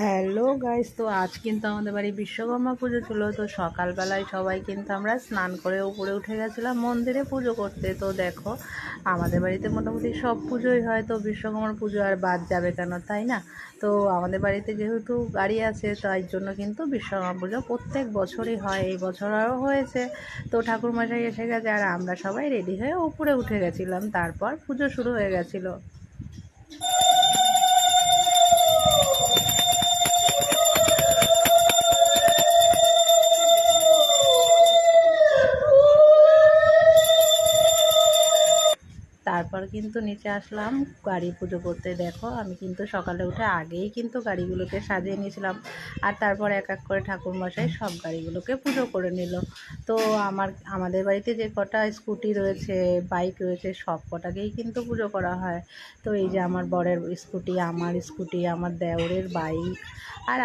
Hello guys, তো আজ কিন্তু আমাদের বাড়ি বিশ্বকর্মা পুজো ছিল। তো সকালবেলায় সবাই কিন্তু আমরা স্নান করে উপরে উঠে গেছিলাম মন্দিরে পুজো করতে। তো দেখো, আমাদের বাড়িতে মোটামুটি সব পুজোই হয়, তো বিশ্বকর্মার পুজো আর বাদ যাবে কেন, তাই না? তো আমাদের বাড়িতে যেহেতু গাড়ি আছে, তাই জন্য কিন্তু বিশ্বকর্মা পুজো প্রত্যেক বছরই হয়। এই বছর আরও হয়েছে। তো ঠাকুরমশাই এসে গেছে আর আমরা সবাই রেডি হয়ে উপরে উঠে গেছিলাম, তারপর পুজো শুরু হয়ে গেছিলো। তারপর কিন্তু নিচে আসলাম গাড়ি পুজো করতে। দেখো, আমি কিন্তু সকালে উঠে আগেই কিন্তু গাড়িগুলোকে সাজিয়ে নিয়েছিলাম, আর তারপর এক এক করে ঠাকুরমশাই সব গাড়িগুলোকে পুজো করে নিল। তো আমাদের বাড়িতে যে কটা স্কুটি রয়েছে, বাইক রয়েছে, সব কটাকেই কিন্তু পুজো করা হয়। তো এই যে আমার বরের স্কুটি, আমার স্কুটি, আমার দেওরের বাইক, আর